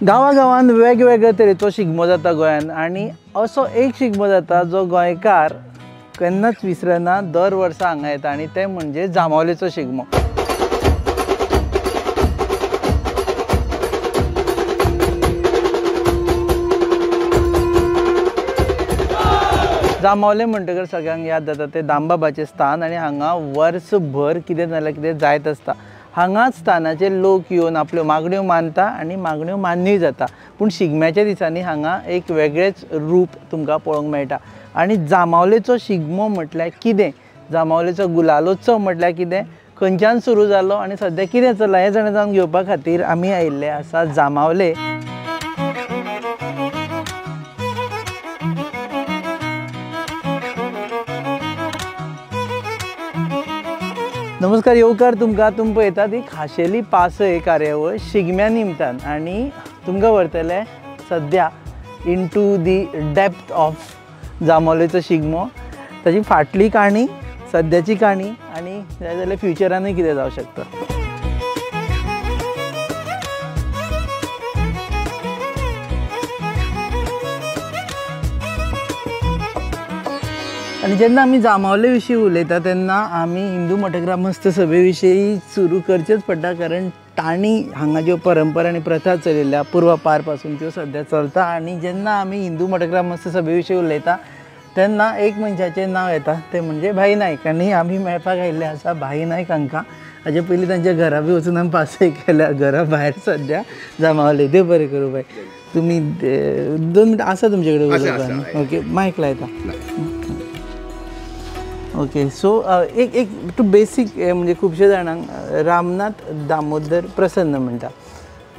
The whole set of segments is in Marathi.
गांवागांवांत वेगवेगळे तरेचो शिगमो जाता गोंयांत आनी असो एक शिगमो जाता जो गोंयकार केन्नाच विसरना, दर वर्सा हांगा येता आनी तें म्हणजे जांबावलेचो शिगमो. जांबावले म्हणटकर सगळ्यांक याद जाता ते दामबाबाचें स्थान आनी हांगा वर्सभर कितें नाजाल्यार कितें जायत आसता. हांगाच स्थानाचे लोक येवन आपल्यो मागण्यो मानता आनी मागण्यो मान्यूय जाता. पूण शिगम्याच्या दिसांनी हांगा एक वेगळेंच रूप तुमकां पळोवंक मेळटा. आनी जांबावलेचो शिगमो म्हटल्यार कितें, जांबावलेचो गुलालोत्सव म्हटल्यार कितें, खंयच्यान सुरू जालो आनी सद्या कितें चल्लां हें जाणून घेवपा खातीर आमी आयिल्ले आसा जांबावले. नमस्कार, येवकार तुमकां. तुमी पळयता ती खाशेली पासय कार्यावळ शिगम्या निमतान आनी तुमकां व्हरतले सद्या इनटू दी डेप्थ ऑफ जांबावलेचो शिगमो, ताची फाटली काणी, सद्याची काणी आनी जाय जाल्यार फ्युचरानूय कितें जावं शकता. आनी जेन्ना आमी जांबावले विशीं उलयता तेन्ना आमी हिंदू मठ ग्रामस्थ सभे विशीं सुरू करचेच पडटा, कारण तांणी हांगा ज्यो परंपरा आनी प्रथा चलिल्ल्या पुर्वापार पासून त्यो सद्या चलता. आनी जेन्ना आमी हिंदू मठ ग्रामस्थ सभे विशीं उलयता तेन्ना एक मनशाचें नांव येता, तें म्हणजे भाई नायक. आनी आमी मेळपाक आयिल्ले आसा भाई नायक हांकां. हाजे पयलीं तांच्या घरा बी वचून आमी पासय केल्या, घरा भायर सद्या जांबावले. देव बरें करूं भाई. तुमी 2 मिनटां आसा तुमचे कडेन उलोवपाक? ओके, मायक लायता. ओके, सो एक टू बेसीक म्हणजे खुबशे जाणांक रामनाथ दामोदर प्रसन्न म्हणटा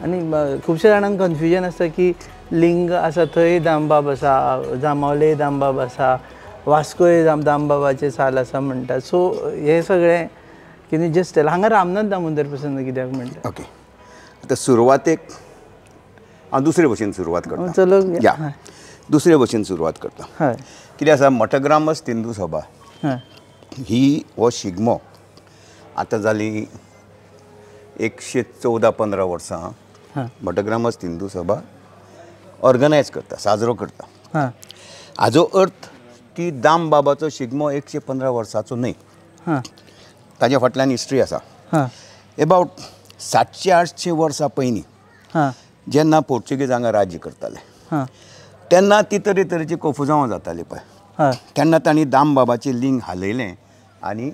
आनी खुबशे जाणांक कन्फ्युजन आसता की लिंग आसा थंय दामबाब आसा, जांबावले दामबाब आसा, वास्कोय दामबाबाचें साल आसा म्हणटा. सो हे सगळें कितें जस्ट टेल हांगा रामनाथ दामोदर प्रसन्न कित्याक म्हणटा? ओके, आतां सुरवातेक हांव दुसरे भशेन सुरवात करता. चलो या दुसरे भशेन सुरवात करता. हय, कितें आसा, मठग्रामस्थ हिंदू सभा ही हो शिगमो आतां जाली 114-15 वर्सां मठग्रामस्थ हिंदू सभा ऑर्गनायज करता, साजरो करता. हाजो अर्थ की दामबाबाचो शिगमो 115 वर्सांचो न्हय, ताच्या फाटल्यान हिस्ट्री आसा. एबावट 700-800 वर्सां पयलीं जेन्ना पोर्चुगीज हांगा राज्य करताले तेन्ना ती तरेतरेची कोफुजांवां जातालीं पळय, तेन्ना तांणी दामबाबाचें लिंग हालयलें आनी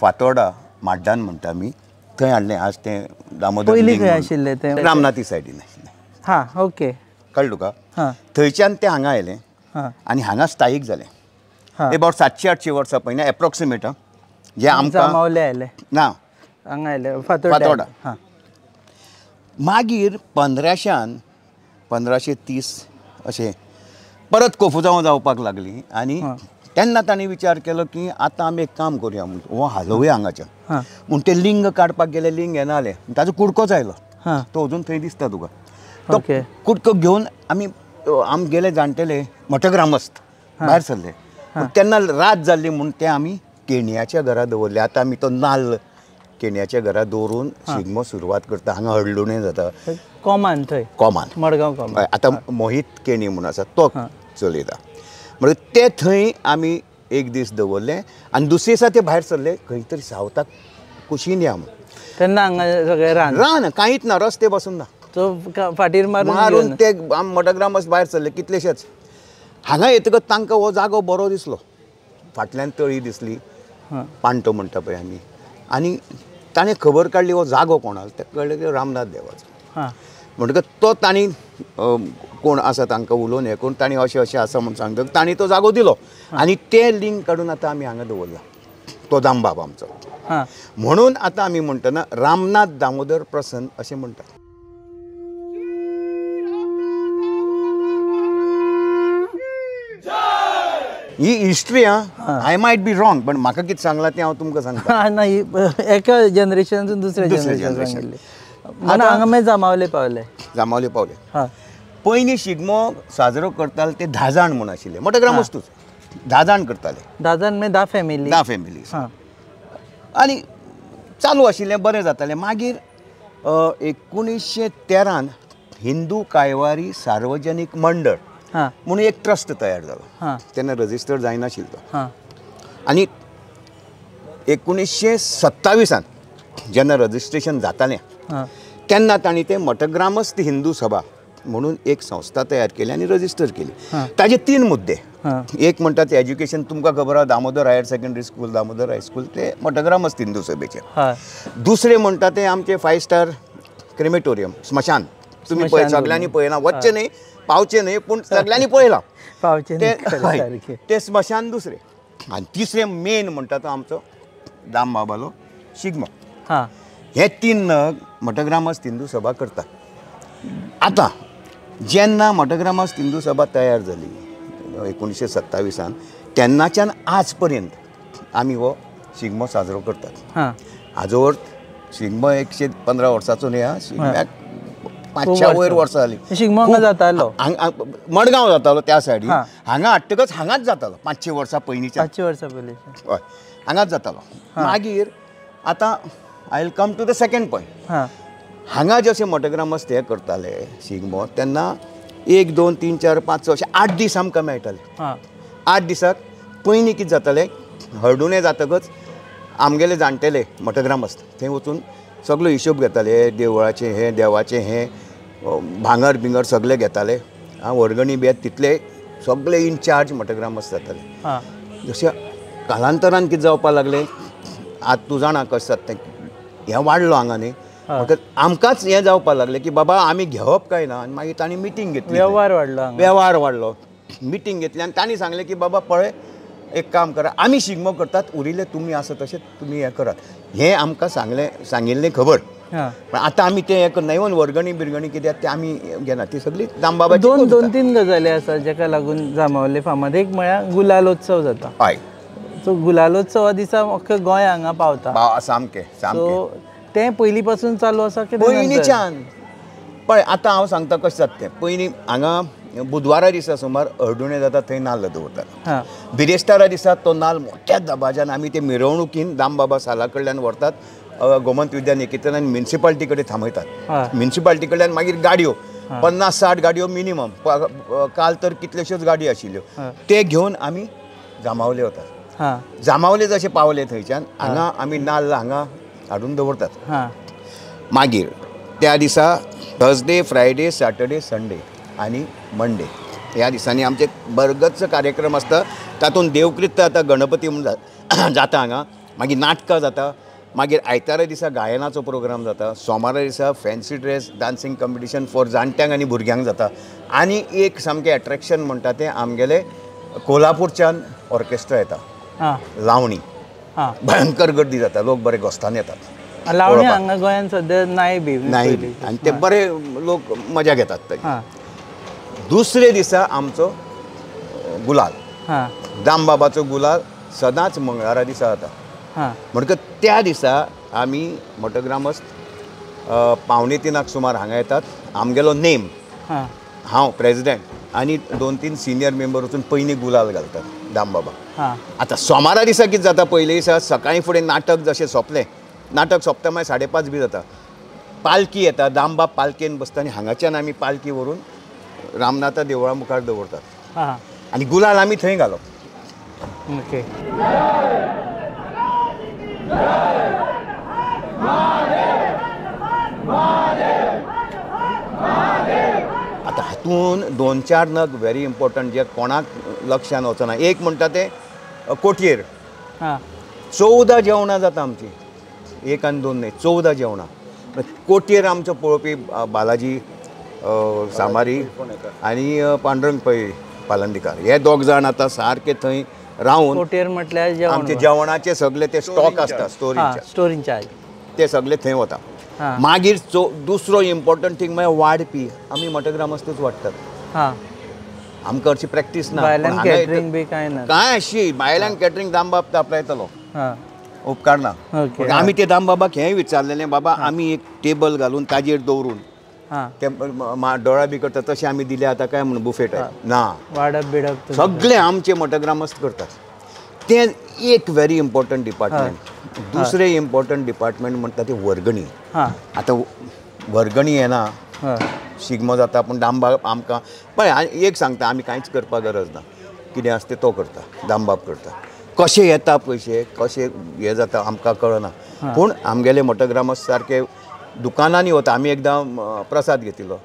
फातोर्डा माड्डान म्हणटा आमी थंय हाडलें. आज तें दामोदर पयलीं खंय आशिल्लें तें? रामनाथी सायडीन आशिल्लें. हां, ओके, कळ्ळें तुका? थंयच्यान तें हांगा आयलें आनी हांगा स्थायीक जालें. एबावट 700-800 वर्सां पयलीं एप्रॉक्सिमेट जे आमकां जांबावले आयले ना, हांगा आयले फातोर्डा. मागीर 1530 अशें परत कोफुजांवां जावपाक लागलीं आनी तेन्ना तांणी विचार केलो की आतां आमी एक काम करुया, हो हालोवया हांगाच्यान. म्हूण ते लिंग काडपाक गेले, लिंग येना जालें, ताजो कुडकोच आयलो. तो अजून थंय दिसता तुका. तो कुडको घेवन आमी गेले जाणटेले मठग्रामस्थ भायर सरले. तेन्ना रात जाल्ली म्हूण ते आमी केणयाच्या घरा दवरले. आतां आमी तो नाल्ल केणयाच्या घरा दवरून शिगमो सुरवात करता. हांगा हळडुणें जाता, कॉमान थंय कॉमान मडगांव कॉमान. आतां मोहीत केणी म्हूण आसा तो चलयता. म्हणजे ते थंय आमी एक दीस दवरले आनी दुसरे दिसा ते भायर सरले खंय तरी सावथाक कुशीन या म्हूण. तेन्ना हांगा सगळें रान कांयच ना, रस्ते बसून ना, तो फाटीर मारून ते मठग्रामस्थ भायर सरले कितलेशेच. हांगा येतकच तांकां हो जागो बरो दिसलो. फाटल्यान तळी दिसली, पांटो म्हणटा पळय आमी, आनी ताणें खबर काडली हो जागो कोणाचो. तें कळ्ळें की रामनाथ देवाचो. म्हणटकच तो तांणी कोण आसा तांकां उलोवन हें करून तांणी अशें अशें आसा म्हूण सांगतकच तांणी तो जागो दिलो आनी तें लिंग काडून आतां आमी हांगा दवरला, तो दामबाब आमचो. म्हणून आतां आमी म्हणटना रामनाथ दामोदर प्रसन्न अशें म्हणटात. ही history I might be wrong, पण म्हाका कितें सांगलां तें हांव तुमकां सांगता. ना, एका जनरेशनासून दुसऱ्या जनरेशन हांगा मागीर जांबावले पावले. पयलीं शिगमो साजरो करताले ते 10 जाण म्हूण आशिल्ले, मठग्रामस्थूच 10 जाण करताले. 10 जाण म्हणजे 10 फॅमिली. आनी चालू आशिल्लें, बरें जातालें. मागीर 1913 हिंदू कायवारी सार्वजनिक मंडळ हां म्हणून एक ट्रस्ट तयार जालो. हां तेन्ना रजिस्टर जायनाशिल्लो. हां आनी 1927 जेन्ना रजिस्ट्रेशन जातालें हां तेन्ना तांणी ते मठग्रामस्थ हिंदू सभा म्हणून एक संस्था तयार केली आनी रजिस्टर केली. ताजे 3 मुद्दे. हां एक म्हणटा ते एज्युकेशन, तुमकां खबर आहा Damodar higher secondary school, Damodar high school ते मठग्रामस्थ हिंदू सभेचे. हय दुसरे म्हणटा ते आमचे 5 स्टार क्रिमेटोरियम, स्मशान. तुम्ही सगळ्यांनी पळयला, वचचे न्ही, पावचे न्ही, पूण सगळ्यांनी पळयला पावचे ते. सारके. ते स्मशान दुसरे. आनी तिसरे मेन म्हणटा तो आमचो दामबाबालो शिगमो. हां हे 3 नग मठग्रामस्थ हिंदू सभा करता. आतां जेन्ना मठग्रामस्थ हिंदू सभा तयार जाली 1927 तेन्नाच्यान आज पर्यंत आमी हो शिगमो साजरो करतात. हां हाजो अर्थ शिगमो 115 वर्साचो न्ही. हा शिगम्याक 500 वयर वर्सां जाली. शिगमो हांगा जातालो. मडगांव जातालो त्या सायडीन. हां. हांगा हाडटकच हांगाच जातालो 500 वर्सां पयलींच्या. 500 वर्सां पयलीं. हय हांगाच जातालो. मागीर आतां I will come to the second point. हां हांगा जशे मठग्रामस्थ हे करताले शिगमो तेन्ना 1, 2, 3, 4, 5, 6 अशे 8 दीस आमकां मेळटाले. हां 8 दिसाक पयलीं कितें जातालें, हळडुणे जातकच आमगेले जाणटेले मठग्रामस्थ थंय वचून सगळो हिशोब घेताले. देवळाचें हें, देवाचें हें, भांगर बिंगर सगळें घेताले. वर्गणी बेत तितले सगळे इनचार्ज मठग्रामस्थ जाताले. हां जशें कालांतरान कितें जावपाक लागलें, आतां तूं जाणा कशें जाता तें, हें वाडलो हांगा न्ही. फकत आमकांच हें जावपाक लागलें की बाबा आमी घेवप काय ना. आनी मागीर तांणी मिटींग घेतली. वेव्हार वाडलो हांगा. वेव्हार वाडलो. मिटींग घेतली आनी तांणी सांगलें की बाबा पळय एक काम करा, आमी शिगमो करतात, उरिल्ले तुमी आसा तशें तुमी हें करात. हें आमकां सांगिल्लें खबर. हां पण आतां आमी तें हें करना. इवन वर्गणी बिरगणी कित्याक ते आमी घेना, ती सगळी दामबाबाची. 2-3 गजाली आसा जाका लागून जांबावले फामाद. एक म्हळ्यार गुलालोत्सव जाता. हय सो गुलालोत्सवा दिसा अख्खें गोंय हांगा पावता. सामकें सामकें. सो तें पयलीं पासून चालू आसा की पयलींच्यान. पळय आतां हांव सांगता कशें जाता तें. पयलीं हांगा बुधवारा दिसा सुमार हळडुणे जाता थंय नाल्ल दवरतात. हां बिरेस्तारा दिसा तो नाल्ल मोठ्या दबाज्यान आमी ते मिरवणुकीन दामबाबा साला कडल्यान व्हरतात. गोमंत विद्या निकेतनान म्युनिसिपालिटी कडेन थांबयतात. म्युनिसिपालिटी कडल्यान मागीर गाडयो 50-60 गाडयो मिनिमम. काल तर कितल्योश्योच गाडयो आशिल्ल्यो. ते घेवन आमी जामावले वतात. हां जामावले जशे पावले थंयच्यान हांगा आमी नाल्ल हांगा हाडून दवरतात. हां मागीर त्या दिसा थर्सडे, फ्रायडे, सॅटर्डे, संडे आनी मंडे ह्या दिसांनी आमचे बरगतचो कार्यक्रम आसता. तातूंत देवकृत्य जाता, गणपती म्हणून जाता हांगा. मागीर नाटकां जाता. मागीर आयतारा दिसा गायनाचो प्रोग्राम जाता. सोमारा दिसा fancy dress dancing competition for जाणट्यांक आनी भुरग्यांक जाता. आनी एक सामकें एट्रॅक्शन म्हणटा तें आमगेले कोल्हापूरच्यान ऑर्केस्ट्रा येता. हां लावणी. हां भयंकर गर्दी जाता. लोक बरे घोस्तान येतात. लावणी हांगा गोंयांत सद्या नाही बी. नाही आनी ते बरे लोक मजा घेतात थंय. हां दुसरे दिसा आमचो गुलाल. हां दामबाबाचो गुलाल सदांच मंगळारा दिसा जाता. हां म्हणटकच त्या दिसा आमी मठग्रामस्थ 2:45 सुमार हांगा येतात. आमगेलो नेम, हां हांव प्रेजिडेंट आनी 2-3 सिनियर मेंबर वचून पयलीं गुलाल घालतात दामबाबा. हां आतां सोमारा दिसा कितें जाता, पयले दिसा सकाळीं फुडें नाटक जशें सोंपलें, नाटक सोंपता मागीर 5:30 बी जाता. पालकी येता, दामबाब पालकेन बसता आनी हांगाच्यान आमी पालकी व्हरून रामनाथा देवळा मुखार दवरतात. हां आनी गुलाल आमी थंय घालप. ओके. आतां हातून 2-4 नग व्हेरी इम्पॉर्टंट जे कोणाक लक्षान वचना. एक म्हणटा ते कोटयेर हां 14 जेवणां जाता आमची. 1 आनी 2 न्हय, 14 जेवणां. कोटयेर आमचो पळोवपी बालाजी सामारी आनी पांडुरंग पै पालंदीकार हे 2 जाण आतां सारके थंय रावन कोटयेर म्हटल्यार जेवण. आमचे जेवणाचे सगळे ते स्टॉक आसता स्टोर इंचार्ज ते सगळे थंय वता. हां मागीर दुसरो इम्पॉर्टंट थिंग म्हळ्यार वाडपी आमी मठग्रामस्थूच वाडटात. हां आमकां हरशी प्रॅक्टीस ना. भायल्यान कॅटरिंग बी कांय ना. कांय अशी भायल्यान कॅटरिंग दामबाब आपलायतलो. हां उपकार ना. ओके. आमी ते दामबाबाक हेंय विचारलेलें, बाबा आमी एक टेबल घालून ताजेर दवरून हां ते दोळा बी करतात तशें आमी दिले आतां काय म्हणून बुफेट ना. वाडप बिडप सगळे आमचे मठग्रामस्थ करतात. ते एक व्हेरी इम्पॉर्टंट डिपार्टमेंट. दुसरे इम्पॉर्टंट डिपार्टमेंट म्हणटा ते वर्गणी. हां आतां वर्गणी येना. शिगमो जाता पूण दामबाब आमकां पळय एक सांगता आमी कांयच करपाक गरज ना कितें आसता तो करता दामबाब करता कशे येता पयशे कशे हे जाता आमकां कळना पूण आमगेले मठग्रामस्थ सारके दुकानांनी वता आमी एकदां प्रसाद घेतिल्लो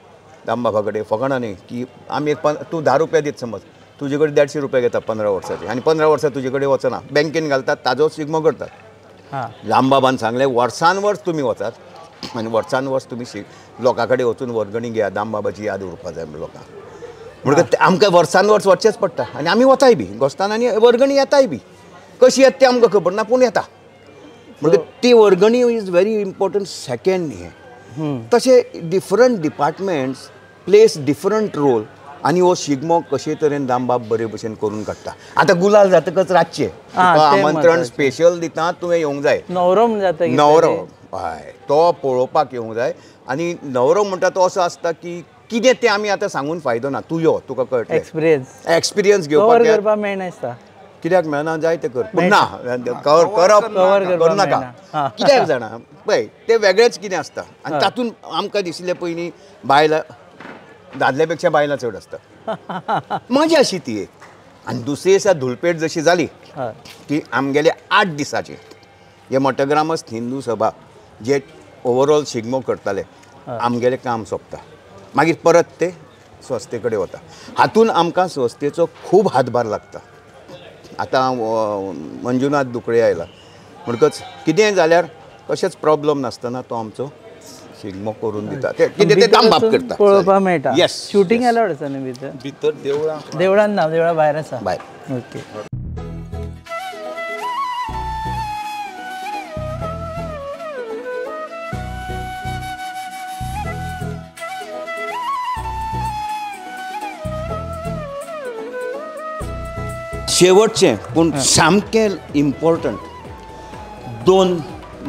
दामबाबा कडेन फकाणां न्ही की आमी तूं 10 रुपया दित समज तुजे कडेन 150 रुपया घेता 15 वर्साचे आनी 15 वर्सां तुजे कडेन वचना बँकेन घालतात ताजो शिगमो करतात दामबाबान सांगलें वर्सान वर्स तुमी वचात आनी वर्सान वर्स तुमी लोकां कडेन वचून वर्गणी घेया दामबाबाची याद उरपा जाय लोकांक म्हणटकच आमकां वर्सान वर्स वचचेंच पडटा आनी आमी वताय बी घोस्तान आनी वर्गणी येताय बी कशी येता तें आमकां खबर ना पूण येता म्हणजे ती वर्गणी इज व्हेरी इम्पॉर्टंट सेकंड हें तशें different departments place different role आनी हो शिगमो कशे तरेन दामबाब बरे भशेन करून काडटा आतां गुलाल जातकच रातचे आमंत्रण स्पेशल दिता तुवें येवंक जाय नवरो म्हण जाता नवरो हय तो पळोवपाक येवंक जाय आनी नवरो म्हणटा तो असो आसता की कितें तें आमी आतां सांगून फायदो ना तूं यो तुका कळटलें एक्सपिरियन्स घेवपाक मेळनासता कित्याक मेळना जाय तें कर पूण ना करप नाका कित्याक जाणा पळय तें वेगळेंच कितें आसता आनी तातूंत आमकां दिसलें पयलीं बायलां दादल्या पेक्षा बायलां चड आसता मजा अशी ती एक आनी दुसरे दिसा धुळपेट जशी जाली की आमगेले 8 दिसाचे हे मठग्रामस्थ हिंदू सभा जे ओवरऑल शिगमो करताले आमगेलें काम सोंपता मागीर परत ते संस्थे कडेन वता हातून आमकां संस्थेचो खूब हातभार लागता आतां मंजुनाथ दुकळे आयला म्हणटकच कितेंय जाल्यार कशेंच प्रॉब्लम नासतना तो आमचो शिगमो करून दिता कितें ते दामबाब करता पळोवपाक मेळटा येस शूटिंग अलाउड आसा न्ही भितर देवळान ना देवळा भायर आसा भायर ओके शेवटचें पूण सामकें इम्पॉर्टंट 2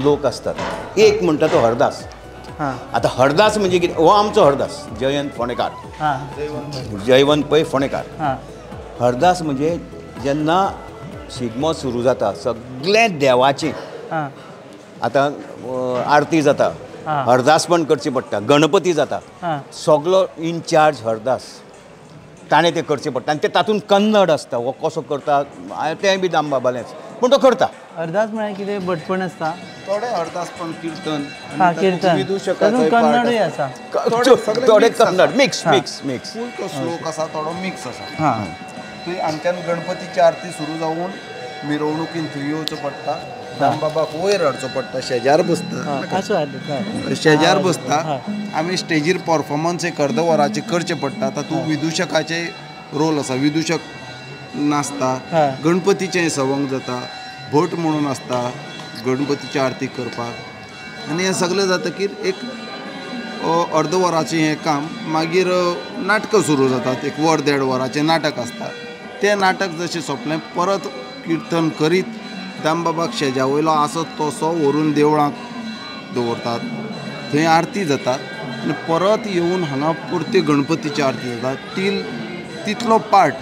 लोक आसतात एक म्हणटा तो हरदास आतां हरदास म्हणजे कितें हो आमचो हरदास जयंत फोंडेकार जयवंत पै फोंडेकार हरदास म्हणजे जेन्ना शिगमो सुरू जाता सगळे देवाचें आतां आरती जाता हरदास पण करची पडटा गणपती जाता सगळो इनचार्ज हरदास ताणें तें करचें पडटा आनी तें तातूंत कन्नड आसता हो कसो करता तें बी दामबाबालेंच पूण तो करता अरदास म्हळ्यार कितें भटपण आसता थोडे हरदास पण कीर्तन कीर्तन कन्नडूय आसा थोडे कन्नड मिक्स मिक्स मिक्स फूल तो श्लोक आसा थोडो मिक्स आसा थंय हांगच्यान गणपतीची आरती सुरू जावन मिरवणुकीन थंय येवचो पडटा दामबाबाक वयर हाडचो पडटा शेजार बसता शेजार बसता आमी स्टेजीर परफॉर्मन्स एक अर्द वराचें करचें पडटा तातूंत विदुशकाचे रोल आसा विदुशक नाचता गणपतीचें सवंग जाता भट म्हणून आसता गणपतीची आरती करपाक आनी हें सगळें जातकीर एक अर्द वराचें हें काम मागीर नाटकां सुरू जातात एक वर 1.5 वराचें नाटक आसता तें नाटक जशें सोंपलें परत कीर्तन करीत दामबाबाक शेजा वयलो आसत तसो व्हरून देवळांत दवरतात थंय आरती जाता आनी परत येवन हांगा परती गणपतीची आरती जाता तितलो पार्ट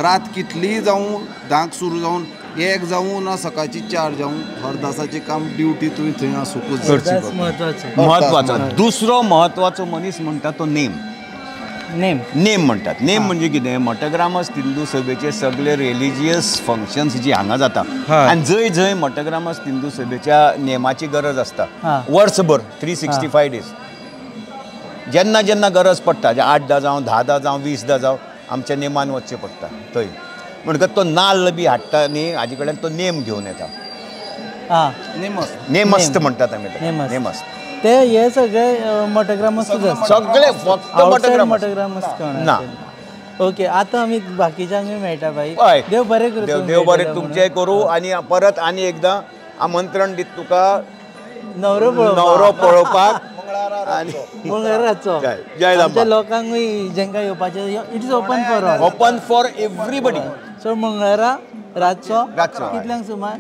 रात कितलीय जावं धांक सुरू जावन 1 जावं ना सकाळची 4 जावं हरदासाचें काम ड्युटी तुवें थंय आसूंकूच महत्वाचो दुसरो महत्वाचो मनीस म्हणटा तो नेम म्हणटात नेम म्हणजे कितें मठग्रामस्थ हिंदू सभेचे सगळे रिलिजियस फंक्शन्स जी हांगा जाता आनी जंय जंय मठग्रामस्थ हिंदू सभेच्या नेमाची गरज आसता वर्सभर 365 डेज जेन्ना जेन्ना गरज पडटा 8-10 जावं 10-10 जावं 20-10 जावं आमच्या नेमान वचचें पडटा थंय म्हणटकच तो नाल्ल बी हाडटा न्ही हाजे कडल्यान तो नेम घेवन येता नेमस्त म्हणटात आमी नेमस्त ते हे सगळे मठग्रामस्थ सगळे फक्त मठग्रामस्थ ना ओके आतां आमी बाकीच्यांकूय मेळटा भाई देव बरें करूं देव बरें तुमचें करूं आनी परत आनी एकदां आमंत्रण दीत तुका नवरो पळोवपाक मंगळाराचो जय दामबाब लोकांकूय जेंकां येवपाचें it is open for everybody so मंगळारा रातचो कितल्यांक सुमार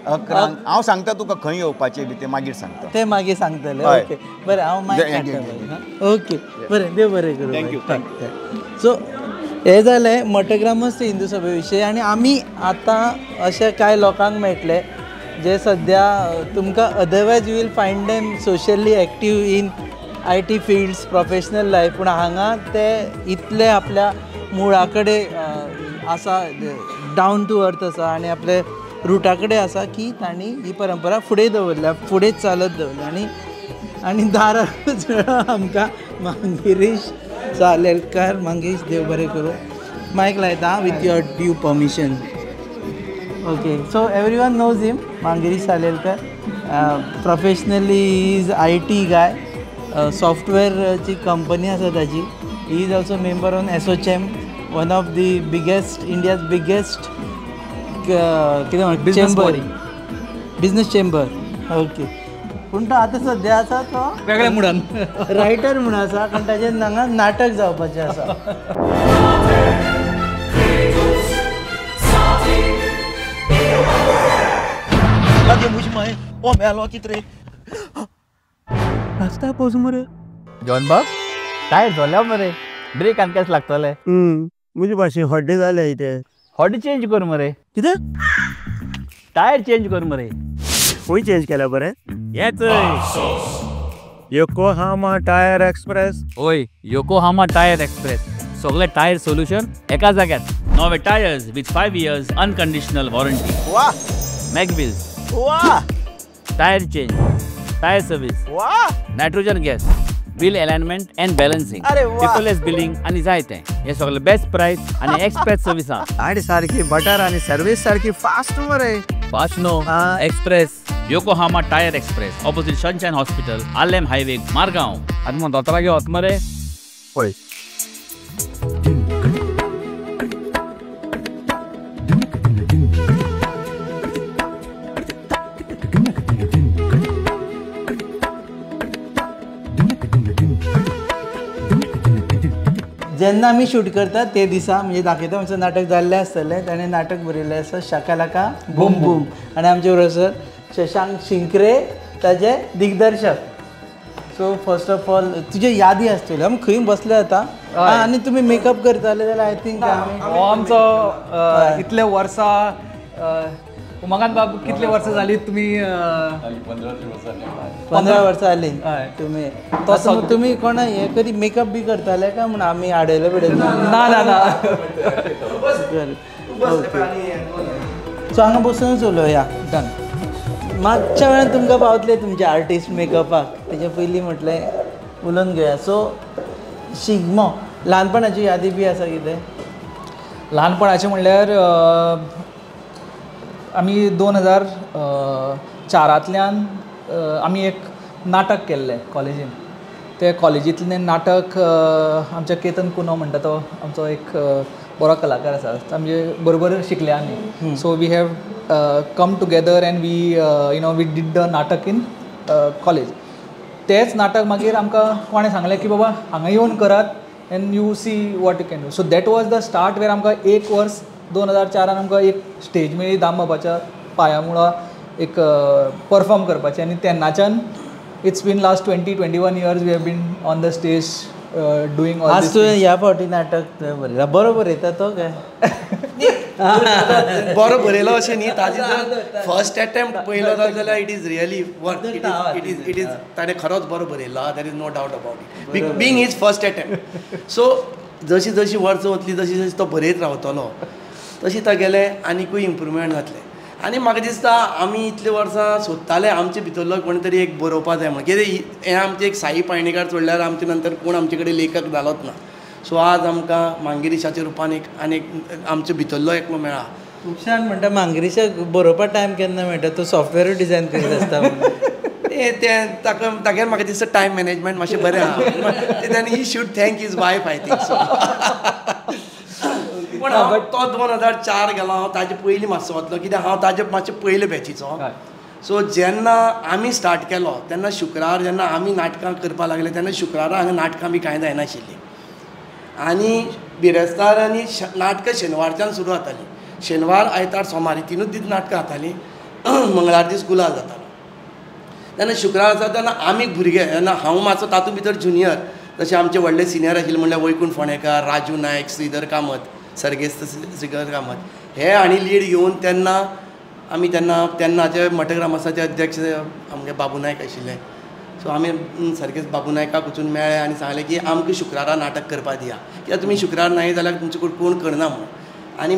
11 हांव सांगता तुका खंय येवपाचें बी तें मागीर सांगता ते मागीर सांगतले ओके बरें हांव मागीर ओके बरें देव बरें करूं थँक्यू सो हे जालें मठग्रामस्थ हिंदू सभे विशीं आनी आमी आतां अशे कांय लोकांक मेळटले जे सद्या तुमकां otherwise you will find them socially active in IT fields professional life पूण हांगा ते इतले आपल्या मुळा कडेन आसा डावन टू अर्थ आसा आनी आपले रुटा कडेन आसा की तांणी ही परंपरा फुडें दवरल्या फुडें चालत दवरल्या आनी दारार आमकां मांगेरीश चालेलकार मंगेश देव बरें करूं मायक लायता with your due permission. Okay so everyone knows him Mangirish Chalelkar professionally he is IT guy सॉफ्टवेअरची कंपनी आसा ताची he is also member on ASSOCHAM one of the biggest India's biggest कितें म्हणटा चेंबर बिजनेस चेंबर. ओके पूण तो आतां सद्या आसा तो वेगळ्या मुडान रायटर म्हूण आसा कारण ताचें हांगा नाटक जावपाचें आसा. रस्ता पोच मरे जॉन बाब टायर झाल्या मरे ब्रेक आनी केस लागतले. म्हजे भाशेन हड्डे जाले इथे हॉडी चेंज कर मरे. कितें टायर चेंज कर मरे. खंय चेंज केला बरें हेच योकोहामा टायर एक्सप्रेस. ओय योकोहामा टायर एक्सप्रेस सगळे टायर सोल्युशन एका जाग्यात. नवे tyres with 5 years unconditional warranty. वाह मॅकबिल्स वाह टायर चेंज टायर सर्विस वाह nitrogen gas wheel alignment and balancing अरे वाह. पेपरलेस बिलिंग आनी जायतें हे सगळे बेस्ट प्राइस आनी एक्सप्रेस सर्विस आहा. गाडी सारखी बटर आणि सर्विस सारखी फास्ट मरे. Fast no express Yokohama tyre express opposite Sunshine Hospital आलेम हायवे मारगांव. आनी मग दोतोरा घेवत मरे. पळय जेन्ना आमी शूट करतात ते दिसा म्हणजे दाखयता म्हणजे नाटक जाल्लें आसतलें ताणें नाटक बरयल्लें आसा शाकालाका बूम बूम आनी आमचे बरोबर शशांक शिंकरे ताजे दिग्दर्शक. सो फर्स्ट ऑफ ऑल तुजे यादी आसतल्यो आमी खंय बसले आतां आनी तुमी मेकअप करताले जाल्यार आय थिंक हो आमचो इतले वर्सां उमाकांत बाब कितले वर्सां जाली तुमी 15 वर्सां जालीं तुमी तसो तुमी कोणा हें कधी मेकअप बी करताले काय म्हण आमी आडयलो बिडयलो ना ना ना सो हांगा बसूनच उलोवया. डन. मागच्या वेळार तुमकां पावतले तुमचे आर्टिस्ट मेकअपाक तेच्या पयलीं म्हटलें उलोवन घेवया. सो शिगमो ल्हानपणाची यादी बी आसा कितें? ल्हानपणाचें म्हणल्यार आमी 2004 आमी एक नाटक केल्लें कॉलेजीन. ते कॉलेजींतलें नाटक आमच्या केतन कुनो म्हणटा तो आमचो एक बरो कलाकार आसा आमचे बरोबर शिकले आमी. So we have come together and we did the नाटक इन कॉलेज. तेच नाटक मागीर आमकां कोणें सांगलें की बाबा हांगा येवन करात and you see what you can do. So that was the start where आमकां 1 वर्स 2004 आमकां एक स्टेज मेळ्ळी दामबाबाच्या पांया मुळा एक परफॉर्म करपाचें आनी तेन्नाच्यान it's been last 20-21 years we have been on the stage doing all. आज तुवें ह्या फावटी नाटक बरयला बरो बरयता तो काय? बरो बरयलो अशें न्ही ताजी जर फर्स्ट अटेम्प्ट पयलो जाल्यार it is really worth it is ताणें खरोच बरो बरयला there is no doubt about it being is first attempt. So जशी जशी वर्सां वतली जशी जशी तो बरयत रावतलो तशी तागेलें आनीकूय इम्प्रुवमेंट जातलें. आनी म्हाका दिसता आमी इतले वर्सां सोदताले आमचे भितरलो कोणी तरी एक बरोवपा जाय म्हण. कितें हें आमचें एक साई पायणेकार सोडल्यार आमचे नंतर कोण आमचे कडेन लेखक जालोच ना. सो आज आमकां मांगेरीशाच्या रुपान एक आमचे भितरलो एकलो मेळ्ळा. खुबशान म्हणटा मांगेरीशाक बरोवपा टायम केन्ना मेळटा तो सॉफ्टवेअरूय डिझायन करीत आसता ताका म्हाका दिसता टायम मॅनेजमेंट मातशें बरें आहा. Then he should thank his wife I think so. पूण तो 2004 गेलो हांव ताजे पयलीं मातसो वतलो कित्याक हांव ताजे मातशे पयले बॅचीचो. सो जेन्ना आमी स्टार्ट केलो तेन्ना शुक्रार जेन्ना आमी नाटकां करपाक लागले तेन्ना शुक्रारा हांगा नाटकां बी कांय जायनाशिल्लीं आनी बिरेस्तारांनी नाटकां शेनवारच्यान सुरू जातालीं. शेनवार आयतार सोमार 3 दीस नाटकां जातालीं. मंगळार दीस गुलाल जातालो. तेन्ना शुक्रार आसा तेन्ना आमी भुरगे जेन्ना हांव मातसो तातूंत भितर जुनियर जशे आमचे व्हडले सिनियर आशिल्ले म्हणल्यार वैकुंठ फोंडेकार राजू नायक श्रीधर कामत सर्गेस्त श्रीधर कामत हे आनी लीड घेवन तेन्नाचे मटग्रामासाचे अध्यक्ष आमगे बाबू नायक आशिल्ले सो आमी सारकेंच बाबू नायकाक वचून मेळ्ळे आनी सांगलें की आमकां शुक्रारा नाटक करपाक दिया कित्याक तुमी शुक्रार ना जाल्यार तुमचे कडेन कोण करना म्हणून. आनी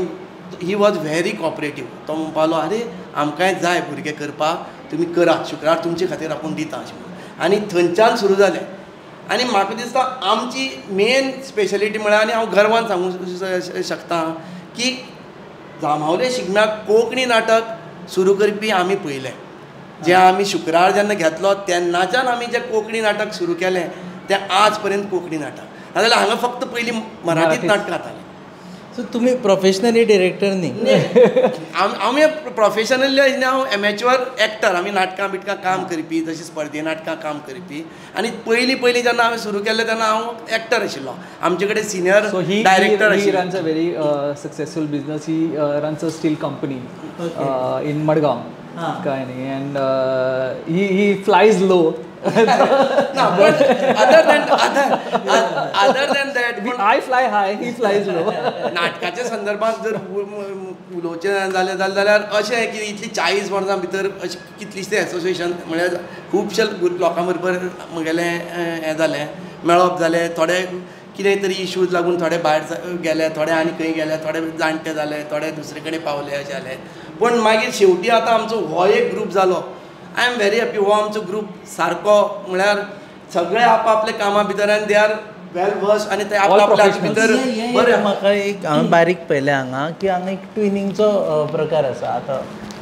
ही वॉज व्हेरी कॉपरेटीव. तो म्हणपालो अरे आमकांय जाय भुरगे करपाक, तुमी करात, शुक्रार तुमचे खातीर आपूण दिता अशें म्हणून. आनी थंयच्यान सुरू जालें. आनी म्हाका दिसता आमची मेन स्पेशलिटी म्हळ्यार, आनी हांव गर्वान सांगूंक शकता की जांबावले शिगम्याक कोंकणी नाटक सुरू करपी आमी पयले. जें आमी शुक्रार जेन्ना घेतलो तेन्नाच्यान आमी जें कोंकणी नाटक सुरू केलें तें आज पर्यंत कोंकणी नाटक. नाजाल्यार हांगा फक्त पयलीं मराठीच नाटकां जातालीं. सो तुमी प्रोफेशनली डिरेक्टर न्ही? आमी प्रोफेशनली हांव एमेच्युअर एक्टर. आमी नाटकां बिटकां काम करपी, जशी स्पर्धे नाटकां काम करपी. आनी पयलीं जेन्ना हांवें सुरू केल्लें तेन्ना हांव एक्टर आशिल्लो. आमचे कडेन सिनियर डायरेक्टर आशिल्लो. Runs a very successful business. He runs a steel company in Madgaon काय न्ही. And he flies low. other than that I fly high, he flies low. नाटकाच्या संदर्भात जर उलोवचें जाल्यार अशें की इतली 40 वर्सां भितर अशें कितलीशे एसोसिएशन म्हळ्यार खुबशे लोकां बरोबर म्हगेलें हें जालें, मेळप जालें. थोडे कितें तरी इश्यूज लागून थोडे भायर गेले, थोडे आनी खंय गेले, थोडे जाणटे जाले, थोडे दुसरे कडेन पावले अशें जालें. पूण मागीर शेवटी आतां आमचो हो एक ग्रूप जालो. I am very happy. हो आमचो ग्रूप सारको म्हळ्यार सगळे आपआपले कामा भितर आनी दे आर वेल वर्स आनी ते आपल्या भितर बरें. म्हाका एक हांवें बारीक पळयलें हांगा की हांगा एक ट्विनिंगचो प्रकार आसा.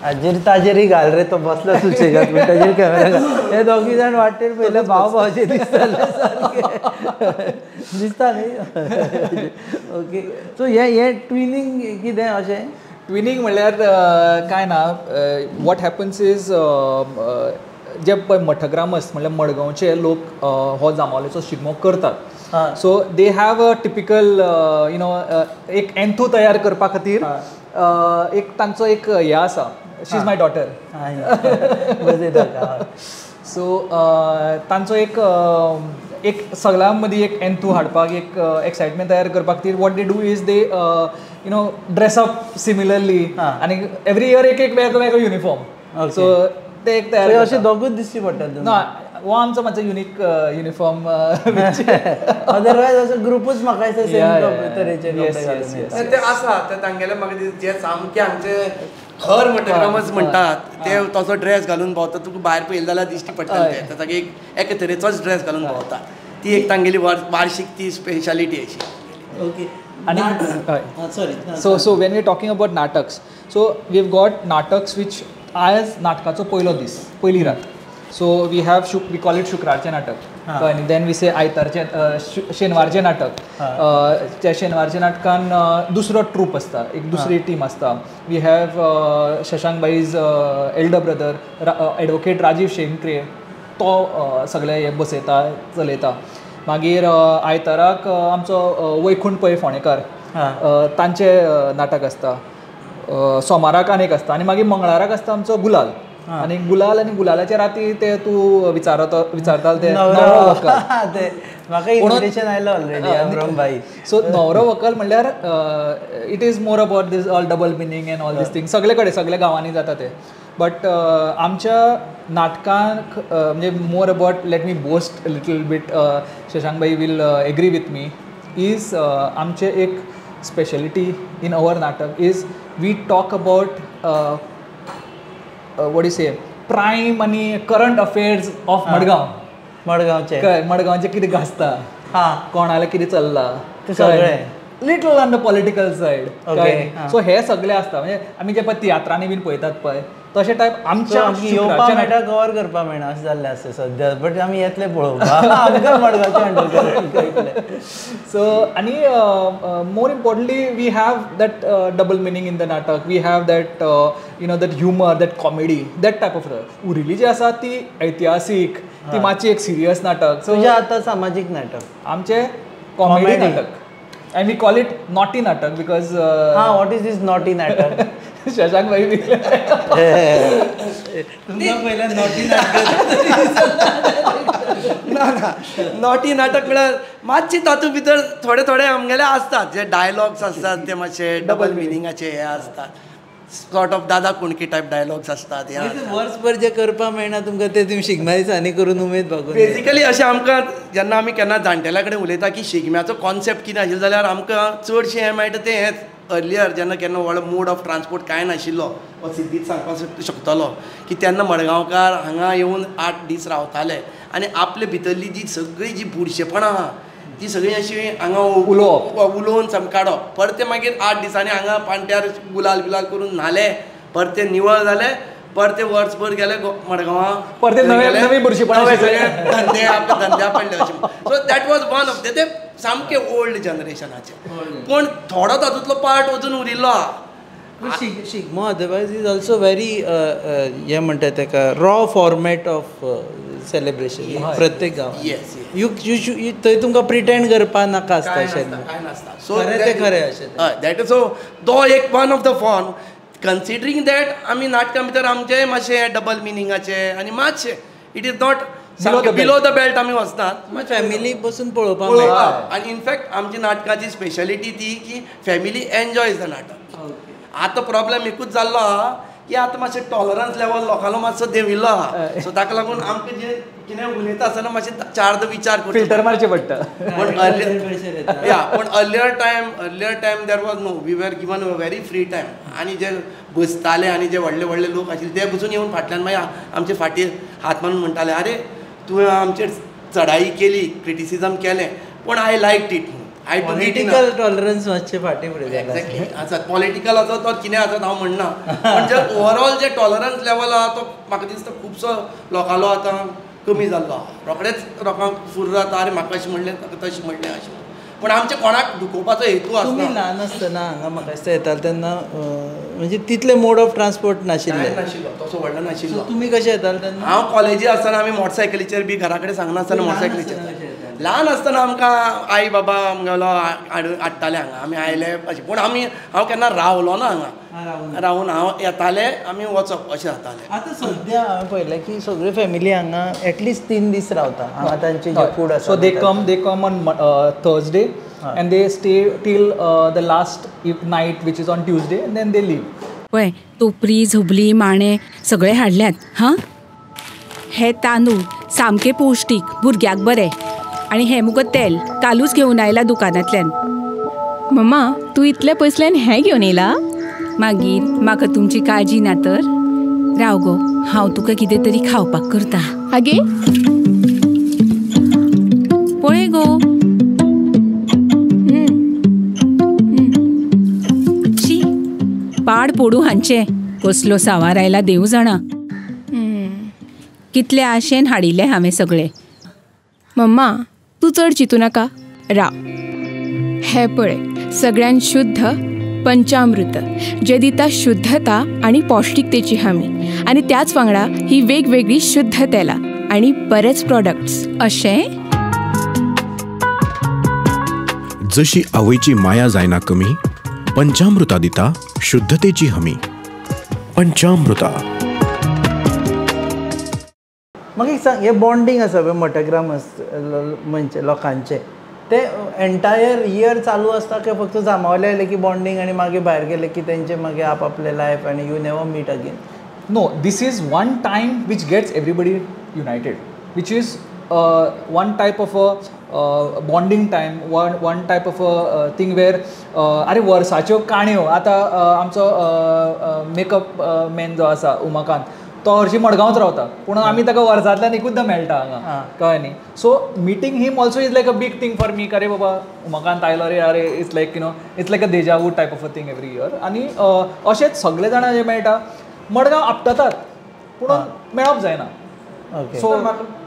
आतां ताजेरय घाल रे, तो बसला सुशेगाद पूण ताजेर कॅमेरा घाल. हे दोगी जाण वाटेर पयले भाव भावचे दिसताले सारके. दिसता न्ही? ओके. सो हे ट्विनिंग कितें अशें? ट्विनिंग म्हणल्यार काय ना. वॉट हॅपन्स इज जे पळय मठग्रामस्त म्हणल्यार मडगांवचे लोक हो जांबावलेचो शिगमो करतात. So they have a typical एक एंथू तयार करपा खातीर एक तांचो एक हें आसा. शी इज माय डॉटर. सो तांचो एक सगळ्यां मदीं एक एंथू हाडपाक, एक एक्सायटमेंट तयार करपा खातीर what they do is they dress up similarly आनी एवरी इयर एक वेगळो वेगळो युनिफॉर्म. सो ते एक तयार अशें दोगूच दिसची पडटात ना. हो आमचो मातसो युनीक युनिफॉर्म. अदरवायज असो ग्रुपूच म्हाका तरेचे ते आसा ते तांगेले म्हाका जे सामके आमचे खर मटग्रामच म्हणटात ते तसो ड्रेस घालून भोंवतात. तुका भायर पळयलें जाल्यार दिश्टी पडटा ते ताका एके तरेचोच ड्रेस घालून भोंवतात. ती एक तांगेली वार्षिक ती स्पेशालिटी अशी. ओके. आणि sorry. So when we talking about nataks, so we have got nataks which आज नाटकाचो पयलो दीस, पयली रात. So we have we call it शुक्रारचें नाटक. आनी देन वी से आयतारचें शेनवारचें नाटक. त्या शेनवारच्या नाटकान दुसरो ट्रूप आसता, एक दुसरी टीम आसता. We have Shashank elder brother advocate Rajeev Shendre, तो सगळे हे बसयता, चलयता. मागीर आयताराक आमचो वैकुंठ पै फोंडेकार, तांचें नाटक आसता. सोमाराक आनीक आसता. आनी मागीर मंगळाराक आसता आमचो गुलाल. आनी गुलाल आनी गुलालाच्या राती ते तूं विचारतालो ते नवरो व्हंकल. म्हाका इन्विटेशन आयलो ऑलरेडी फ्रॉम बाई. सो नवरो व्हंकल म्हणल्यार it is more about these all double meaning end all these thing. सगळे कडेन सगळ्या गांवांनी जाता ते. बट आमच्या नाटकांक म्हणजे more about let me boast little bit, Shashank bhai will agree with me, is आमचे एक speciality in our natak is we talk about what you say prime आनी करंट अफेर्स ऑफ मडगांव. मडगांवचे कितें गाजता, कोणाले कितें चल्लां ते सगळें little on the political side. So हे सगळे आसता. म्हणजे आमी जे पळय तियात्रांनी बीन पळयतात पळय तशे टायप आमच्या येवपा मेळटा, कवर करपा मेळना अशें जाल्लें आसता सद्या. बट आमी येतले पळोवपाक आमकां मडगांवचे हँडल. सो आनी more importantly we have that double meaning in the natak. We have that that humour, that comedy, that type of. उरिल्ली जी आसा ती ऐतिहासीक, ती मातशी एक सिरियस नाटक. सो आतां सामाजीक नाटक आमचे कॉमेडी नाटक. And we call it naughty natak because what is this naughty natak? Shashank भाई नॉटी नाटक म्हळ्यार मातशी तातूंत भितर थोडे आमगेले आसतात जे डायलॉग्स आसतात ते मातशे डबल मिनिंगाचे हे आसतात. सॉर्ट ऑफ दादा कोणकी टायप डायलॉग्स आसतात वर्सभर जे करपाक मेळना तुमकां ते तुमी शिगम्या दिसांनी करून उमेद भागोवन बेसिकली अशें आमकां जेन्ना आमी केन्ना जाणटेल्या कडेन उलयता की शिगम्याचो कॉन्सेप्ट कितें आशिल्लो जाल्यार आमकां चडशें हें मेळटा तें हेंच अर्लियर जेन्ना केन्ना व्हड मोड ऑफ ट्रान्सपोर्ट कांय नाशिल्लो हो सिद्धीच सांगपाक शकतलो की तेन्ना मडगांवकार हांगा येवन 8 दीस रावताले आनी आपले भितरली सगळी जी बुरशेपणां आहा ती सगळी अशी हांगा उलोवन काडप परते मागीर 8 दिसांनी हांगा पांट्यार गुलाल बिलाल करून न्हाले परते निवळ जाले परते वर्सभर गेले मडगांवां परते नवे बुरशेपणां धंदे आपले धंद्या पडले अशें so that was one of ते सामकें ओल्ड जनरेशनाचे पूण थोडो तातूंतलो पार्ट अजून उरिल्लो आहा Shigmo otherwise is also very हें म्हणटा ताका रॉ फॉर्मेट ऑफ सेलिब्रेशन प्रत्येक गांवांत थंय तुमकां प्रिटेंड करपाक नाका आसता अशें कांय नासता सो ते खरें अशें दॅट इज सो तो एक one of the fun considering that आमी नाटकां भितर आमचें मातशें डबल मिनिंगाचें आनी मातशें it is not below the belt आमी वचनात फॅमिली बसून पळोवपाक आनी इनफॅक्ट आमची नाटकाची स्पेशलिटी ती की फॅमिली एन्जॉयज द नाटक आतां प्रॉब्लेम एकूच जाल्लो आहा की आतां मातशें टॉलरन्स लेवल लोकांलो मातसो देंविल्लो आहा सो ताका लागून आमकां जें कितें उलयता आसतना मातशें 4दा विचार करता फिल्टर मारचें पडटा पूण earlier time there was no we were given a very free time आनी जे बसताले आनी जे व्हडले व्हडले लोक आशिल्ले ते बसून येवन फाटल्यान मागीर आमचे फाटीर हात मारून म्हणटाले आरे तुवें आमचेर चडाई केली क्रिटिसिजम केलें पूण I like it political tolerance मातशें फाटीं फुडें एक्झॅक्टली आसात पॉलिटिकल आसा तो कितें आसा हांव म्हणना पण जे ओवरऑल जे टॉलरन्स लेवल आहा तो म्हाका दिसता खुबसो लोकांलो आतां कमी जाल्लो आहा रोखडेच लोकांक फूर जाता आरे म्हाका अशें म्हणलें ताका तशें म्हणलें अशें पण आमचे कोणाक दुखोवपाचो हेतू आसना तुमी ल्हान आसतना हांगा म्हाका दिसता येताले तेन्ना म्हणजे तितले मोड ऑफ ट्रान्सपोर्ट नाशिल्ले तसो व्हडलो नाशिल्लो तुमी कशे येताले तेन्ना हांव कॉलेजी आसतना आमी मोटरसायकलीचेर बी घरा कडेन सांगनासतना मोटरसायकलीचेर ल्हान आसतना आमकां आई बाबा आमगेलो हाडटाले हांगा आमी आयले अशें पूण हांव केन्ना रावलो ना हांगा रावून हांव येताले आमी वचप अशें जातालें आतां सद्या हांवें पळयलें की सगळी फॅमिली हांगा एटलिस्ट 3 दीस रावता हांगा तांचे जे फूड आसा so they come on Thursday and they stay till the last night which is on Tuesday and then they leave. पळय टोपरी झबली माणे सगळे हाडल्यात हां हे तांदूळ सामके पौश्टीक भुरग्याक बरें आनी हे मुगो तेल कालूच घेवन आयला दुकानांतल्यान मम्मा तू इतले पयसल्यान हें घेवन येयला मागीर म्हाका तुमची काळजी ना तर राव गो हांव तुका कितें तरी खावपाक करता आगे पळय गो पाड पोडू हांचे कसलो सावार आयला देव जाणा कितले आशेन हाडिल्ले हांवें सगळे मम्मा तू चड चिंतू नाका राव हे पळय सगळ्यान शुद्ध पंचामृत जे दिता शुद्धता आनी पौष्टिकतेची हमी आनी त्याच वांगडा ही वेगवेगळी शुद्ध तेलां आनी बरेच प्रॉडक्ट्स अशें जशी आवयची माया जायना कमी पंचामृता दिता शुद्धतेची हमी पंचामृता म्हाका एक सांग हे बॉन्डिंग आसा पळय मोटोग्रामर्स म्हणजे लोकांचे ते एंटायर इयर चालू आसता की फक्त जामावले आयले की बॉन्डिंग आनी मागीर भायर गेले की तेंचे मागीर आपले लायफ आनी you never meet again No, this is one time which gets everybody united, which is one type of a bonding time, one type of a thing where अरे वर्साच्यो काणयो आतां आमचो मेकअप मॅन जो आसा उमाकांत तो हरशी मडगांवच रावता पूण आमी ताका वर्सांतल्यान एकूचदां मेळटा हांगा कळ्ळें न्ही so meeting him also is like a big thing for me अरे बाबा उमाकांत आयलो रे अरे it's like you know it's like a deja vu type of a thing every year आनी अशेंच सगळे जाणां जे मेळटा मडगांव आपटतात पूण मेळप जायना सो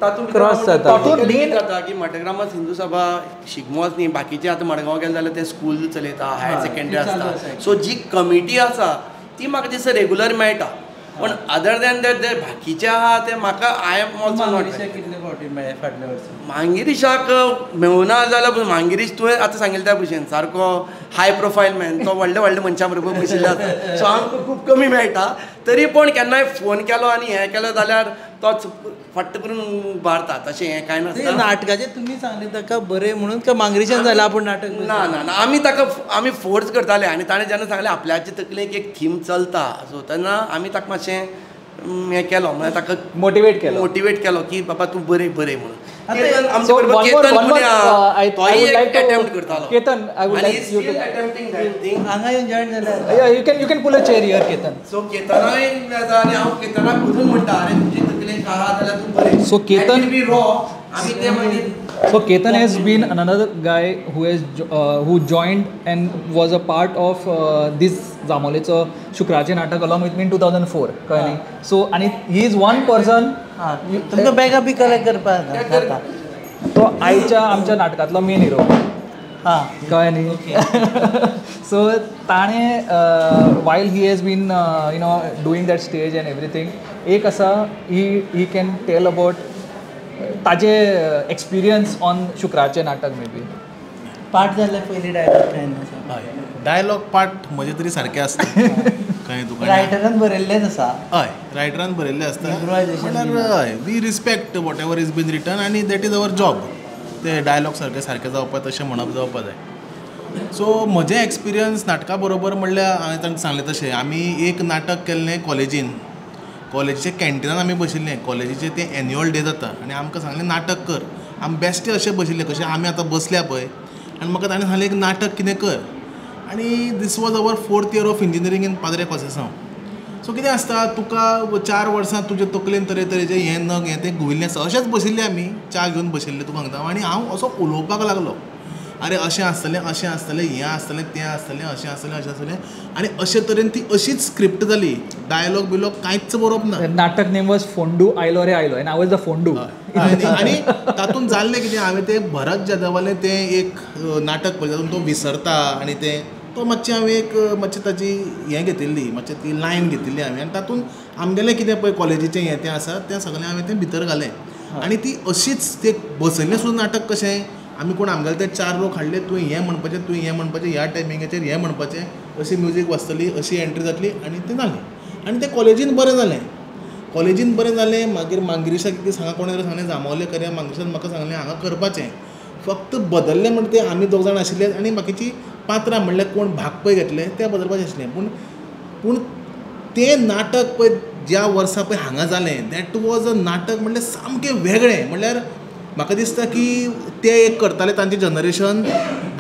तातूंत क्रॉस जाता की मोटोग्रामर्स हिंदू सभा शिगमोच न्ही बाकीचे आतां मडगांव गेले जाल्यार ते स्कूल चलयता हायर सेकंडरी आसता सो जी कमिटी आसा ती म्हाका दिसता रेगुलर मेळटा पण अदर दॅन दॅट ते बाकीचे आहा ते म्हाका आय एम ऑल्सो नॉट कितले फावटी मेळ्ळे फाटल्या वर्सा मांगिरीशाक मेळुना जाल्यार मांगिरीश तुवें आतां सांगिल्ले त्या भशेन सारको हाय प्रोफायल मॅन तो व्हडल्या व्हडल्या मनशां बरोबर बशिल्लो आसा सो आमकां खूब कमी मेळटा तरी पण केन्नाय फोन केलो आनी हें केलो जाल्यार तोच फट्ट करून उबारता तशें हें कांय नासता. नाटकाचे तुमी सांगले ताका बरें म्हणून का मांगरीच्यान जालें आपूण नाटक? ना ना ना आमी फोर्स करताले आनी ताणें जेन्ना सांगलें आपल्याचे तकलेक एक थीम चलता सो तेन्ना आमी ताका मातशें हें केलो म्हणजे ताका मोटिवेट केलो की बाबा तूं बरें म्हणून. So one more, I would like to करतालो. Ketan, I would like you to attempting that thing. हांगा येवन जॉइन जाल्यार. Yeah, you can pull a chair here, Ketan. So केतनाय येता आनी हांव केतनाक वचून म्हणटा अरे तुजी तकलेक आहा जाल्यार तूं बरें. So Ketan बी रॉ आमी ते मागीर. So Ketan has been another guy who joined and was a part of this Zamolecho शुक्राचे नाटक along with me in 2004. कळ्ळें न्ही? So आणि he is one person. तुमकां बॅगा बी कलेक्ट करपाक जाता. तो आमच्या नाटकांतलो मेन हिरो. कळ्ळें न्ही? सो ताणें while he has been doing that stage and everything एक आसा ही कॅन टेल अबाउट ताजे एक्सपिरियन्स ऑन शुक्राचें नाटक मे बी. पाठ जाल्यार पयलीं डायलॉग काय आसा? हय डायलॉग पाठ म्हजे तरी सारके आसता. कळ्ळें तुका? रायटरान बरयल्लेच आसा. हय रायटरान बरयल्लें आसता म्हणल्यार हय we respect whatever is been written आनी दॅट इज अवर जॉब. ते डायलॉग सारके जावपाक तशें म्हणप जावपाक जाय. सो म्हजें एक्सपिरियन्स नाटका बरोबर म्हणल्यार हांवें तांकां सांगलें तशें आमी एक नाटक केल्लें कॉलेजीच्या कॅन्टिनान आमी बशिल्ले. कॉलेजीचें तें एन्युअल डे जाता आनी आमकां सांगलें नाटक कर. आमी बेश्टे अशें बशिल्ले कशें आमी आतां बसल्या पळय आनी म्हाका ताणें सांगलें एक नाटक कितें कर. आनी this was our 4th year of engineering in Padre Conceicao. So कितें आसता तुका 4 वर्सां तुजे तकलेन तरेतरेचे हें नग हें तें घुंविल्लें आसता. अशेंच बशिल्ले आमी च्या घेवन बशिल्ले तुका सांगता. आनी हांव असो उलोवपाक लागलो अरे अशें आसतलें हें आसतलें तें आसतलें अशें आसतलें आनी अशे तरेन ती अशीच स्क्रिप्ट जाली. डायलॉग बिलॉग कांयच बरोवप ना. नाटक नेम वॉज फोंडू आयलो रे आयलो and I was the Fondu. आनी तातूंत जाल्लें कितें हांवें तें भरत जाधवालें तें एक नाटक पळय तातूंत तो विसरता आनी तें तो मातशें हांवें एक मातशें ताची हें घेतिल्ली मातशें ती लायन घेतिल्ली हांवें आनी तातूंत आमगेलें कितें पळय कॉलेजीचें हें तें आसा तें सगळें हांवें तें भितर घालें. आनी ती अशीच तें बसयल्लें सुद्दां नाटक कशें आमी कोण आमगेले ते 4 लोक हाडले तुवें हें म्हणपाचें ह्या टायमिंगाचेर हें म्हणपाचें अशी म्युजीक वाजतली अशी एंट्री जातली आनी तें जालें. आनी तें कॉलेजीन बरें जालें. मागीर मांगरीशाक कितें सांगा कोणें तरी सांगलें जांबावले करया. मांगरीशान म्हाका सांगलें हांगा करपाचें. फक्त बदल्लें म्हणटा तें आमी 2 जाण आशिल्ले आनी बाकीची पात्रां म्हणल्यार कोण भाग पळय घेतले ते बदलपाचें आशिल्लें. पूण तें नाटक पळय ज्या वर्सा पळय हांगा जालें दॅट वॉज अ नाटक म्हणल्यार सामकें वेगळें. म्हणल्यार म्हाका दिसता की ते एक करताले तांचें जनरेशन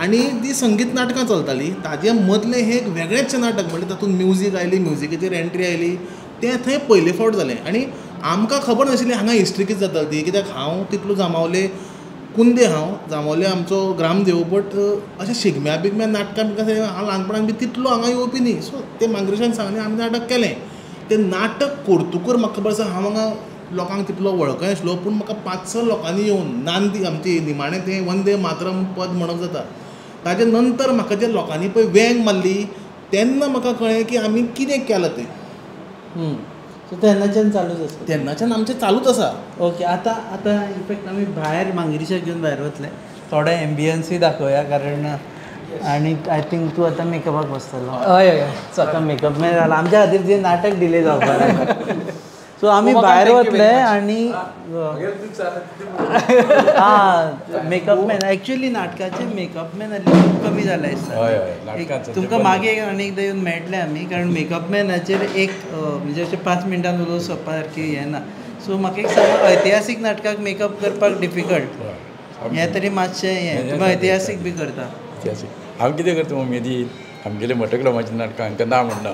आनी ती संगीत नाटकां चलतालीं ताजे मदलें हें एक वेगळेंच नाटक. म्हणल्यार तातूंत म्युजीक आयली म्युजिकेचेर एंट्री आयली तें थंय पयले फावट जालें. आनी आमकां खबर नाशिल्ली हांगा हिस्ट्री कितें जाताली ती. कित्याक हांव तितलो जामावले कुंदे जामावले आमचो ग्रामदेव बट अशें शिगम्या बिगम्या नाटकां हांव ल्हानपणांत बी तितलो हांगा येवपी न्ही. सो ते मांगरेशान सांगलें आमी नाटक केलें. तें नाटक करतकूर म्हाका खबर आसा हांव हांगा लोकांक तितलो वळखय नाशिल्लो पूण म्हाका 5-6 लोकांनी येवन नांदी आमची निमाणें तें वंदे मातरम पद म्हणप जाता. ताजे नंतर म्हाका जे लोकांनी पळय वेंग मारली तेन्ना म्हाका कळ्ळें की आमी कितें केलां तें. सो तेन्नाच्यान चालूच आसा. तेन्नाच्यान आमचें चालूच आसा. ओके आतां इनफॅक्ट आमी भायर मांगरीशाक घेवन भायर वतले. थोडे एम्बियन्सूय दाखोवया कारण आनी आय थिंक तूं आतां मेकअपाक बसतलो. हय आतां मेकअप मॅन जाला आमच्या खातीर जें नाटक डिले जावपाक. सो आमी भायर वतले आनी मेकअप मॅन एक्चुअली नाटकाचे मेकअप मॅन खूब कमी जाला दिसता. तुमकां मागीर आनी एकदां येवन मेळटले आमी कारण मेकअप मॅनाचेर एक म्हणजे अशें 5 मिनटान उलोवं सोंपा सारकी हें ना. सो म्हाका एक सांग ऐतिहासीक नाटकाक मेकअप करपाक डिफिकल्ट हें तरी मातशें हें तुमी ऐतिहासीक बी करता. हांव कितें करता उमेदीन आमगेले मटकरामाचीं नाटकां हांकां ना म्हणना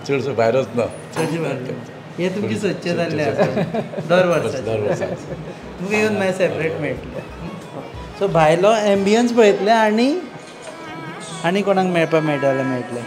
चडसो भायर वचना. चडशे भायर हें तुमची सच्चे जाल्लें आसा दर वर्सा तुमकां येवन मागीर सेपरेट मेळटलें. सो भायलो एम्बियन्स पळयतले आनी कोणाक मेळपाक मेळटा जाल्यार मेळटलें.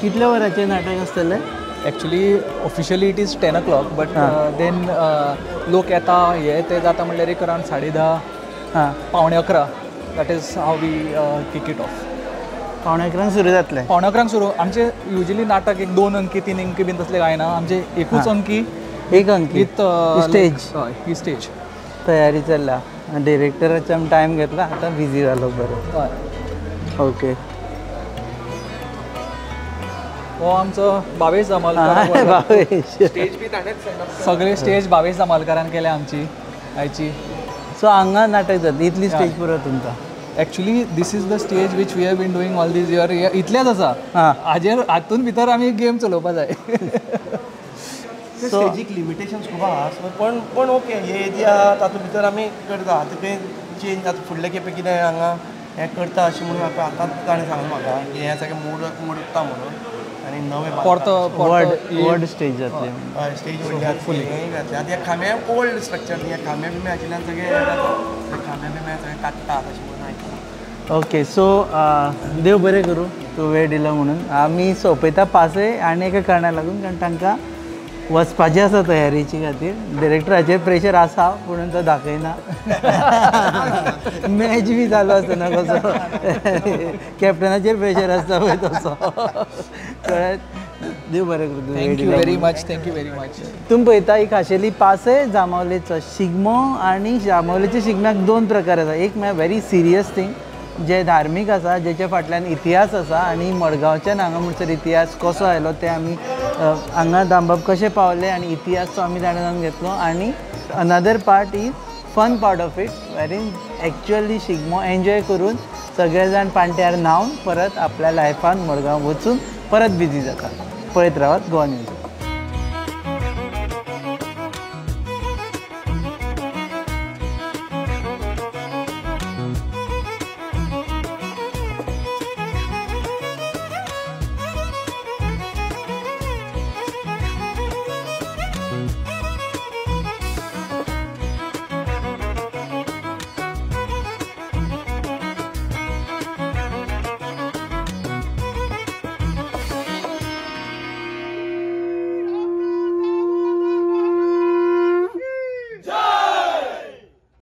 कितल्या वरांचें नाटक आसतलें? Actually officially it is 10 o'clock but then लोक येता हे ते जाता म्हणल्यार एक अरावंड 10:30 पावणे 11 that is how we kick it off. 11 सुरू जातले. 11 सुरू. आमचे युजली नाटक एक 2 अंकी 3 अंकी बीन तसले गायना. आमचे एकूच अंकी 1 अंकी स्टेज. ही स्टेज तयारी चल्ला. डिरेक्टराचा टाइम घेतला, आता बिझी झालो बरं. ओके. हो आमचो भावेश भावेश. सगळे स्टेज भावेश जमालकारान केल्या आमची आयची. सो हांगा नाटक जाता इतली स्टेज पुरो तुमकां. Actually this is the stage which we have been doing all these year. इतलेंच आसा. हाजेर हातून भितर आमी गेम चलोवपा जाय. स्टेजीक लिमिटेशन्स खूब आहा. पण ओके हे जी आहा तातूंत भितर आमी करता. आतां खंय चेंज आतां फुडले खेपे कितें हांगा हें करता अशें म्हणून आतांच ताणें सांगलें म्हाका की हें सगळें मोडटा म्हणून. आनी नवें व्हड स्टेज जातलें. स्टेज व्हडली हें घातलें. आतां ह्या खांब्या ओल्ड स्ट्रक्चर ह्या खांब्या बिंब्या आशिल्ल्यान सगळें खांब्या बिंब्या सगळें काडटात अशें म्हणून आयकलां. ओके. सो देव बरें करूं तूं वेळ दिलो म्हणून. आमी सोंपयता पासय आनी एका कारणाक लागून, कारण तांकां वचपाचें आसा तयारीचे खातीर. डिरेक्टराचेर प्रेशर आसा पूण तो दाखयना. मॅच बी चालू आसतना कसो कॅप्टनाचेर प्रेशर आसता पळय तसो. कळ्ळें. देव बरें करूं. Thank you very much. Thank you very much. तुमी पळयता ही खाशेली पासय जांबावलेचो शिगमो. आनी जांबावलेच्या शिगम्याक 2 प्रकार आसा. एक म्हळ्यार व्हेरी सिरियस थिंग जे धार्मीक आसा, जेच्या फाटल्यान इतिहास आसा. आनी मडगांवच्यान हांगा म्हणसर इतिहास कसो आयलो ते आमी हांगा दामबाब कशे पावले आनी इतिहास तो आमी जाणून घेतलो. आनी another part is fun part of it, wherein actually Shigmo enjoy करून सगळे जाण पांट्यार न्हावन परत आपल्या लायफान मडगांव वचून परत बिजी जाता. पळयत रावात गोवा न्यूज.